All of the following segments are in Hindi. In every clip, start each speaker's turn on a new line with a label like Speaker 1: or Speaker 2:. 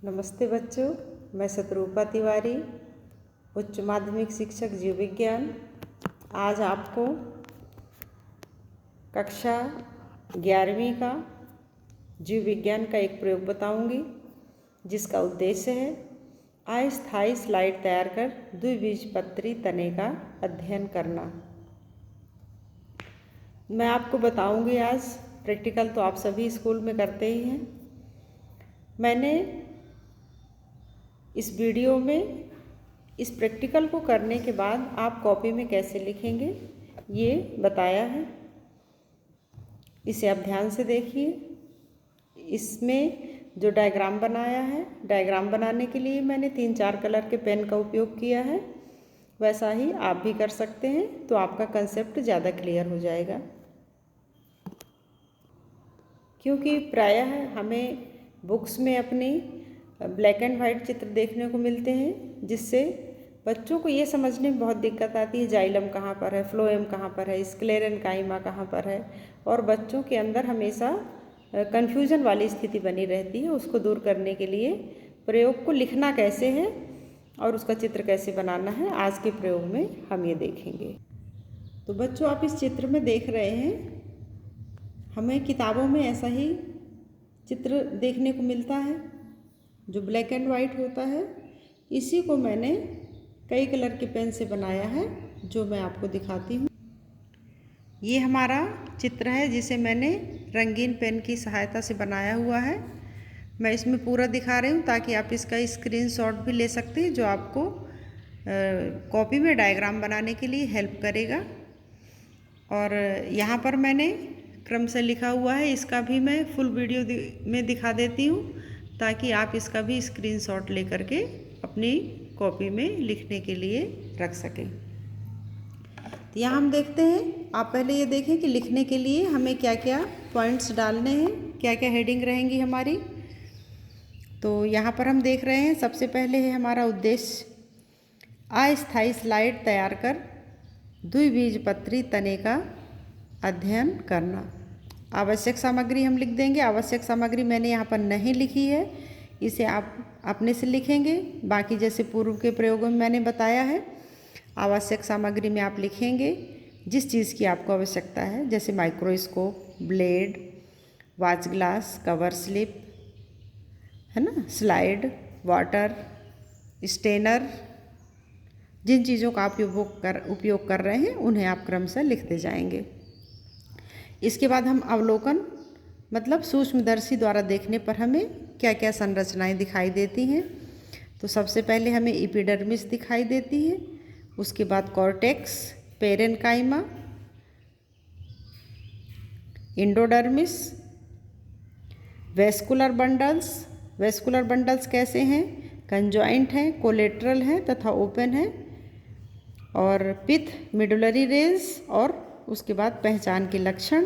Speaker 1: नमस्ते बच्चों, मैं शत्रुपा तिवारी, उच्च माध्यमिक शिक्षक जीव विज्ञान। आज आपको कक्षा 11वीं का जीव विज्ञान का एक प्रयोग बताऊंगी, जिसका उद्देश्य है अस्थायी स्लाइड तैयार कर द्विबीजपत्री तने का अध्ययन करना। मैं आपको बताऊंगी आज प्रैक्टिकल तो आप सभी स्कूल में करते ही हैं। मैंने इस वीडियो में इस प्रैक्टिकल को करने के बाद आप कॉपी में कैसे लिखेंगे ये बताया है। इसे आप ध्यान से देखिए। इसमें जो डायग्राम बनाया है, डायग्राम बनाने के लिए मैंने 3-4 कलर के पेन का उपयोग किया है। वैसा ही आप भी कर सकते हैं, तो आपका कंसेप्ट ज़्यादा क्लियर हो जाएगा। क्योंकि प्रायः हमें बुक्स में अपनी ब्लैक एंड वाइट चित्र देखने को मिलते हैं, जिससे बच्चों को ये समझने में बहुत दिक्कत आती है जाइलम कहाँ पर है, फ्लोएम कहाँ पर है, स्क्लेरेन्काइमा कहाँ पर है, और बच्चों के अंदर हमेशा कन्फ्यूजन वाली स्थिति बनी रहती है। उसको दूर करने के लिए प्रयोग को लिखना कैसे है और उसका चित्र कैसे बनाना है, आज के प्रयोग में हम ये देखेंगे। तो बच्चों, आप इस चित्र में देख रहे हैं, हमें किताबों में ऐसा ही चित्र देखने को मिलता है जो ब्लैक एंड वाइट होता है। इसी को मैंने कई कलर के पेन से बनाया है, जो मैं आपको दिखाती हूँ। ये हमारा चित्र है, जिसे मैंने रंगीन पेन की सहायता से बनाया हुआ है। मैं इसमें पूरा दिखा रही हूँ ताकि आप इसका स्क्रीनशॉट भी ले सकते हैं, जो आपको कॉपी में डायग्राम बनाने के लिए हेल्प करेगा। और यहाँ पर मैंने क्रम से लिखा हुआ है, इसका भी मैं फुल वीडियो में दिखा देती हूँ, ताकि आप इसका भी स्क्रीनशॉट लेकर के अपनी कॉपी में लिखने के लिए रख सकें। तो यहाँ हम देखते हैं, आप पहले ये देखें कि लिखने के लिए हमें क्या क्या पॉइंट्स डालने हैं, क्या क्या हेडिंग रहेंगी हमारी। तो यहाँ पर हम देख रहे हैं, सबसे पहले है हमारा उद्देश्य अस्थायी स्लाइड तैयार कर द्विबीजपत्री तने का अध्ययन करना। आवश्यक सामग्री हम लिख देंगे। आवश्यक सामग्री मैंने यहाँ पर नहीं लिखी है, इसे आप अपने से लिखेंगे। बाकी जैसे पूर्व के प्रयोगों में मैंने बताया है, आवश्यक सामग्री में आप लिखेंगे जिस चीज़ की आपको आवश्यकता है, जैसे microscope, blade, watch glass, cover slip, है ना, स्लाइड, वाटर, स्टेनर। जिन चीज़ों का आप उपयोग कर रहे हैं उन्हें आप क्रमशः लिखते जाएंगे। इसके बाद हम अवलोकन मतलब सूक्ष्मदर्शी द्वारा देखने पर हमें क्या क्या संरचनाएं दिखाई देती हैं। तो सबसे पहले हमें एपिडर्मिस दिखाई देती है, उसके बाद cortex, parenchyma, endodermis, vascular bundles. Vascular bundles कैसे हैं? कंजॉइंट हैं, कोलेट्रल हैं तथा ओपन हैं। और पिथ, मिडुलरी रेज, और उसके बाद पहचान के लक्षण,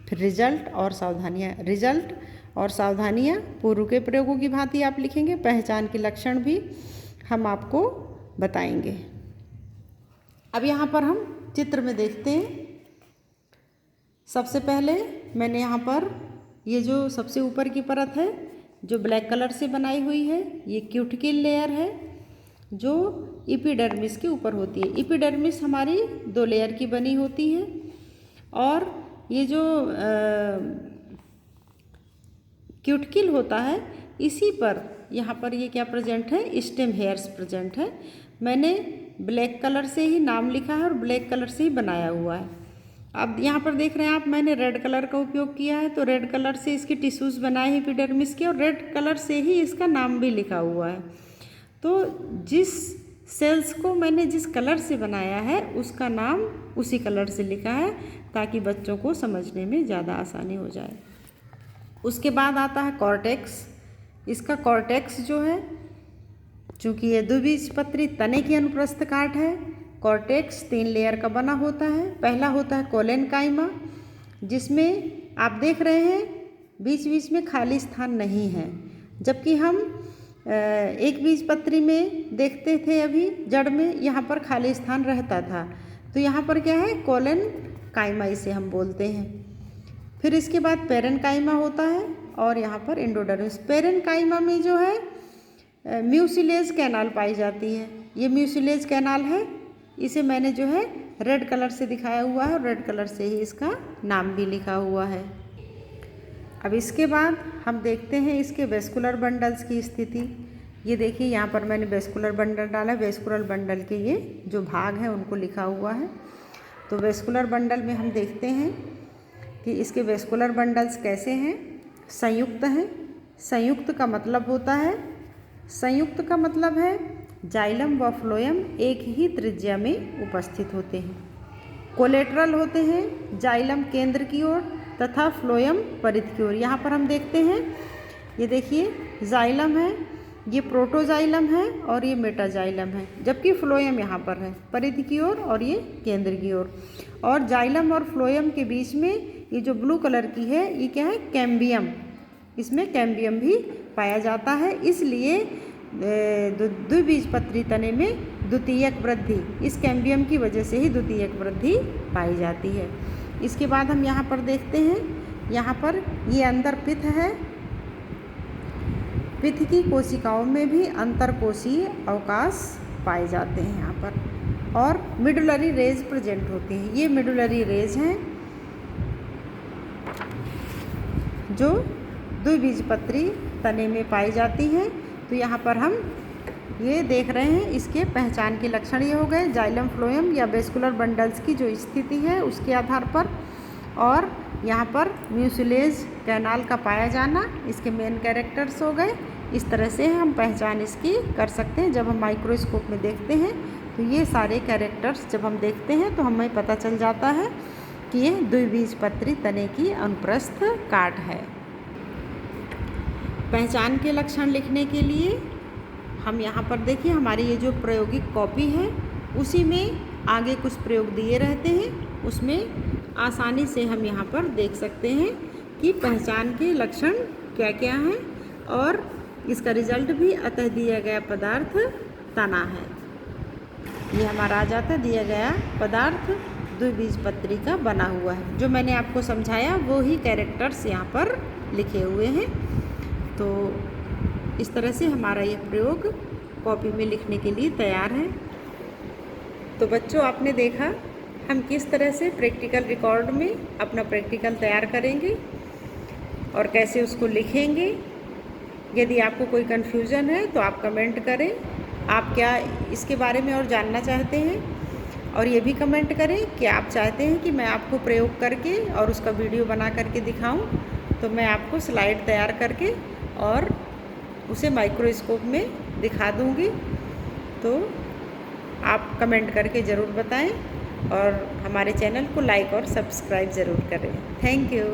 Speaker 1: फिर रिजल्ट और सावधानियाँ। रिजल्ट और सावधानियाँ पूर्व के प्रयोगों की भांति आप लिखेंगे। पहचान के लक्षण भी हम आपको बताएंगे। अब यहाँ पर हम चित्र में देखते हैं। सबसे पहले मैंने यहाँ पर ये जो सबसे ऊपर की परत है, जो ब्लैक कलर से बनाई हुई है, ये क्यूटिकल लेयर है, जो एपिडर्मिस के ऊपर होती है। एपिडर्मिस हमारी 2 लेयर की बनी होती है, और ये जो क्यूटिकल होता है, इसी पर यहाँ पर ये क्या प्रेजेंट है, स्टेम हेयर्स प्रेजेंट है। मैंने ब्लैक कलर से ही नाम लिखा है और ब्लैक कलर से ही बनाया हुआ है। अब यहाँ पर देख रहे हैं आप, मैंने रेड कलर का उपयोग किया है, तो रेड कलर से इसके टिश्यूज़ बनाए हैं एपिडर्मिस के, और रेड कलर से ही इसका नाम भी लिखा हुआ है। तो जिस सेल्स को मैंने जिस कलर से बनाया है, उसका नाम उसी कलर से लिखा है, ताकि बच्चों को समझने में ज़्यादा आसानी हो जाए। उसके बाद आता है कॉर्टेक्स। इसका कॉर्टेक्स जो है, चूँकि ये द्विबीजपत्री तने की अनुप्रस्थ काट है, कॉर्टेक्स 3 लेयर का बना होता है। पहला होता है कोलेन्काइमा, जिसमें आप देख रहे हैं बीच बीच में खाली स्थान नहीं है, जबकि हम एक बीजपत्री में देखते थे अभी जड़ में यहाँ पर खाली स्थान रहता था। तो यहाँ पर क्या है, कोलेन्काइमा इसे हम बोलते हैं। फिर इसके बाद पेरेन्काइमा होता है, और यहाँ पर एंडोडर्मिस। पेरेन्काइमा में जो है म्यूसिलेज कैनाल पाई जाती है। ये म्यूसिलेज कैनाल है, इसे मैंने जो है रेड कलर से दिखाया हुआ है और रेड कलर से ही इसका नाम भी लिखा हुआ है। अब इसके बाद हम देखते हैं इसके वेस्कुलर बंडल्स की स्थिति। ये देखिए यहाँ पर मैंने वेस्कुलर बंडल डाला है। वेस्कुलर बंडल के ये जो भाग हैं उनको लिखा हुआ है। तो वेस्कुलर बंडल में हम देखते हैं कि इसके वेस्कुलर बंडल्स कैसे हैं। संयुक्त हैं। संयुक्त का मतलब होता है, संयुक्त का मतलब है जाइलम व फ्लोएम एक ही त्रिज्या में उपस्थित होते हैं। कोलेटरल होते हैं, जाइलम केंद्र की ओर तथा फ्लोएम परिध की ओर। यहाँ पर हम देखते हैं, ये देखिए जाइलम है, ये प्रोटोजाइलम है और ये मेटाजाइलम है, जबकि फ्लोएम यहाँ पर है परिध की ओर और ये केंद्र की ओर। और जाइलम और फ्लोएम के बीच में ये जो ब्लू कलर की है ये क्या है, कैम्बियम। इसमें कैम्बियम भी पाया जाता है, इसलिए द्विबीजपत्री तने में द्वितीयक वृद्धि, इस कैम्बियम की वजह से ही द्वितीयक वृद्धि पाई जाती है। इसके बाद हम यहाँ पर देखते हैं, यहाँ पर ये अंदर पिथ है। पिथ की कोशिकाओं में भी अंतरकोशीय अवकाश पाए जाते हैं यहाँ पर, और मिडुलरी रेज प्रेजेंट होती हैं। ये मिडुलरी रेज हैं जो द्विबीजपत्री तने में पाई जाती हैं। तो यहाँ पर हम ये देख रहे हैं, इसके पहचान के लक्षण ये हो गए, जाइलम फ्लोएम या वेस्कुलर बंडल्स की जो स्थिति है उसके आधार पर, और यहाँ पर म्यूसिलेज कैनाल का पाया जाना, इसके मेन कैरेक्टर्स हो गए। इस तरह से हम पहचान इसकी कर सकते हैं। जब हम माइक्रोस्कोप में देखते हैं तो ये सारे कैरेक्टर्स जब हम देखते हैं तो हमें पता चल जाता है कि ये द्विबीजपत्री तने की अनुप्रस्थ काट है। पहचान के लक्षण लिखने के लिए हम यहाँ पर देखिए, हमारी ये जो प्रायोगिक कॉपी है उसी में आगे कुछ प्रयोग दिए रहते हैं, उसमें आसानी से हम यहाँ पर देख सकते हैं कि पहचान के लक्षण क्या क्या हैं, और इसका रिजल्ट भी अतः दिया गया पदार्थ तना है। ये हमारा आ जाता है, दिया गया पदार्थ द्विबीजपत्री का बना हुआ है। जो मैंने आपको समझाया वो ही कैरेक्टर्स यहाँ पर लिखे हुए हैं। तो इस तरह से हमारा यह प्रयोग कॉपी में लिखने के लिए तैयार है। तो बच्चों, आपने देखा हम किस तरह से प्रैक्टिकल रिकॉर्ड में अपना प्रैक्टिकल तैयार करेंगे और कैसे उसको लिखेंगे। यदि आपको कोई कन्फ्यूज़न है तो आप कमेंट करें, आप क्या इसके बारे में और जानना चाहते हैं, और ये भी कमेंट करें कि आप चाहते हैं कि मैं आपको प्रयोग करके और उसका वीडियो बना करके दिखाऊं। तो मैं आपको स्लाइड तैयार करके और उसे माइक्रोस्कोप में दिखा दूंगी। तो आप कमेंट करके ज़रूर बताएं और हमारे चैनल को लाइक और सब्सक्राइब ज़रूर करें। Thank you.